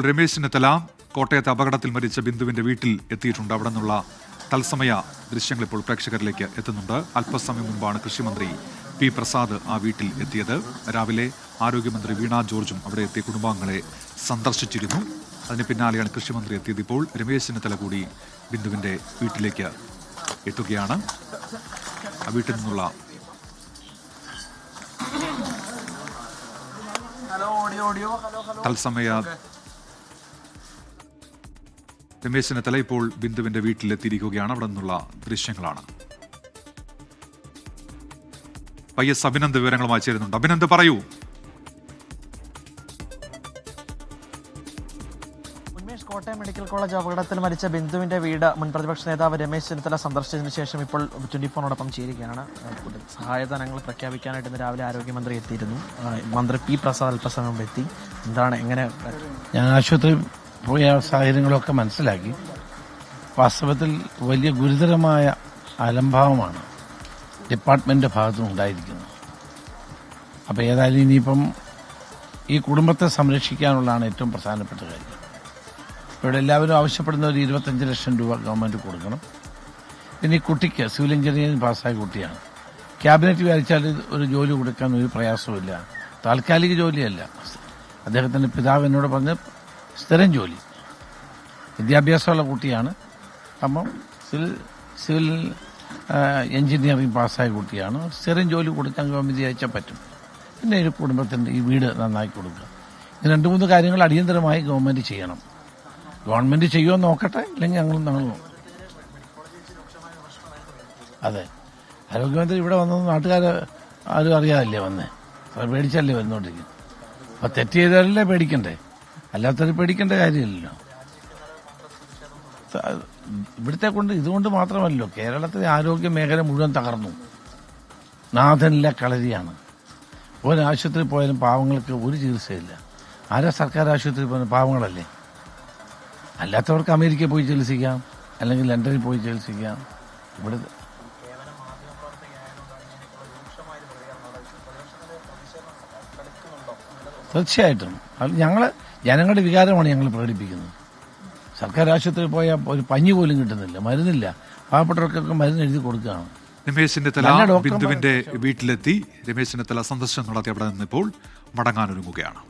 രമേശ് ചെന്നിത്തല കോട്ടയത്തെ അപകടത്തിൽ മരിച്ച ബിന്ദുവിന്റെ വീട്ടിൽ എത്തിയിട്ടുണ്ട്. അവിടെ നിന്നുള്ള തത്സമയ ദൃശ്യങ്ങൾ ഇപ്പോൾ പ്രേക്ഷകരിലേക്ക് എത്തുന്നുണ്ട്. അല്പസമയം മുൻപാണ് കൃഷിമന്ത്രി പി പ്രസാദ് ആ വീട്ടിൽ എത്തിയത്. രാവിലെ ആരോഗ്യമന്ത്രി വീണ ജോർജും അവിടെ എത്തിയ കുടുംബാംഗങ്ങളെ സന്ദർശിച്ചിരുന്നു. അതിന് പിന്നാലെയാണ് കൃഷിമന്ത്രി എത്തിയത്. ഇപ്പോൾ രമേശ് ചെന്നിത്തല കൂടി ബിന്ദുവിന്റെ വീട്ടിലേക്ക് എത്തുകയാണ്. ആ വീട്ടിൽ നിന്നുള്ള തത്സമയ രമേശ് ചെന്നിത്തല ഇപ്പോൾ ബിന്ദുവിന്റെ വീട്ടിലെത്തിയിരിക്കുകയാണ്. അവിടെ നിന്നുള്ള ദൃശ്യങ്ങളാണ്. പയ്യസ് അഭിനന്ദ് വിവരങ്ങളുമായി ചേരുന്നുണ്ട്. അഭിനന്ദ്, പറയൂ. കോട്ടയം മെഡിക്കൽ കോളേജ് അപകടത്തിൽ മരിച്ച ബിന്ദുവിന്റെ വീട് മുൻ പ്രതിപക്ഷ നേതാവ് രമേശ് ചെന്നിത്തല സന്ദർശിച്ചതിന് ശേഷം ഇപ്പോൾ 24നോടൊപ്പം ചേരുകയാണ്. സഹായധനങ്ങൾ പ്രഖ്യാപിക്കാനായിട്ട് ഇന്ന് രാവിലെ ആരോഗ്യമന്ത്രി എത്തിയിരുന്നു. മന്ത്രി പി പ്രസാദ് അല്പസമയം മുമ്പ് എത്തി. എന്താണ്, എങ്ങനെ? ഞാൻ ആശുപത്രി പോയ സാഹചര്യങ്ങളൊക്കെ മനസ്സിലാക്കി. വാസ്തവത്തിൽ വലിയ ഗുരുതരമായ അലംഭാവമാണ് ഡിപ്പാർട്ട്മെന്റ് ഭാഗത്തുനിന്ന് ഉണ്ടായിരിക്കുന്നത്. അപ്പോൾ ഏതായാലും ഇനിയിപ്പം ഈ കുടുംബത്തെ സംരക്ഷിക്കാനുള്ളതാണ് ഏറ്റവും പ്രധാനപ്പെട്ട കാര്യം. ഇവിടെ എല്ലാവരും ആവശ്യപ്പെടുന്ന ഒരു 25 ലക്ഷം രൂപ ഗവൺമെന്റ് കൊടുക്കണം. പിന്നെ ഈ കുട്ടിക്ക് സിവിൽ എഞ്ചിനീയറിംഗ് പാസ്സായ കുട്ടിയാണ്. ക്യാബിനറ്റ് വിചാരിച്ചാൽ ഒരു ജോലി കൊടുക്കാൻ ഒരു പ്രയാസമില്ല. താൽക്കാലിക ജോലിയല്ല. അദ്ദേഹത്തിന്റെ പിതാവ് എന്നോട് പറഞ്ഞ് സ്ഥിരം ജോലി, വിദ്യാഭ്യാസമുള്ള കുട്ടിയാണ്. അപ്പം സിവിൽ എഞ്ചിനീയറിംഗ് പാസ്സായ കുട്ടിയാണ്. സ്ഥിരം ജോലി കൊടുക്കാൻ ഗവൺമെന്റ് വിചാരിച്ചാൽ പറ്റും. പിന്നെ ഒരു കുടുംബത്തിന്റെ ഈ വീട് നന്നായി കൊടുക്കുക. ഈ 2-3 കാര്യങ്ങൾ അടിയന്തരമായി ഗവൺമെന്റ് ചെയ്യണം. ഗവൺമെന്റ് ചെയ്യുമോ നോക്കട്ടെ, ഇല്ലെങ്കിൽ ഞങ്ങൾ നോക്കും. അതെ, ആരോഗ്യമന്ത്രി ഇവിടെ വന്നത് നാട്ടുകാർ ആരും അറിയാതല്ലേ വന്നേ. അവർ പേടിച്ചല്ലേ വന്നുകൊണ്ടിരിക്കുന്നത്. അപ്പൊ തെറ്റ് ചെയ്താലല്ലേ പേടിക്കണ്ടേ, അല്ലാത്തവർ പേടിക്കേണ്ട കാര്യമില്ലല്ലോ. ഇവിടുത്തെ കൊണ്ട് ഇതുകൊണ്ട് മാത്രമല്ലോ കേരളത്തിലെ ആരോഗ്യ മേഖല മുഴുവൻ തകർന്നു. നാഥനില്ല കളരിയാണ്. ഒരു ആശുപത്രി പോയാലും പാവങ്ങൾക്ക് ഒരു ചികിത്സയില്ല. ആരാ സർക്കാർ ആശുപത്രി പോയാലും പാവങ്ങളല്ലേ. അല്ലാത്തവർക്ക് അമേരിക്കയിൽ പോയി ചികിത്സിക്കാം, അല്ലെങ്കിൽ ലണ്ടനിൽ പോയി ചികിത്സിക്കാം. ഇവിടെ തീർച്ചയായിട്ടും ജനങ്ങളുടെ വികാരമാണ് ഞങ്ങൾ പ്രകടിപ്പിക്കുന്നത്. സർക്കാർ ആശുപത്രിയിൽ പോയാൽ ഒരു പഞ്ഞി പോലും കിട്ടുന്നില്ല, മരുന്നില്ല. പാവപ്പെട്ടവർക്കൊക്കെ മരുന്ന് എഴുതി കൊടുക്കുകയാണ്. രമേശ് ചെന്നിത്തല ബിന്ദുവിന്റെ വീട്ടിലെത്തി. രമേശ് ചെന്നിത്തല സന്ദർശനം നടത്തി അവിടെ നിന്നിപ്പോൾ മടങ്ങാനൊരുങ്ങുകയാണ്.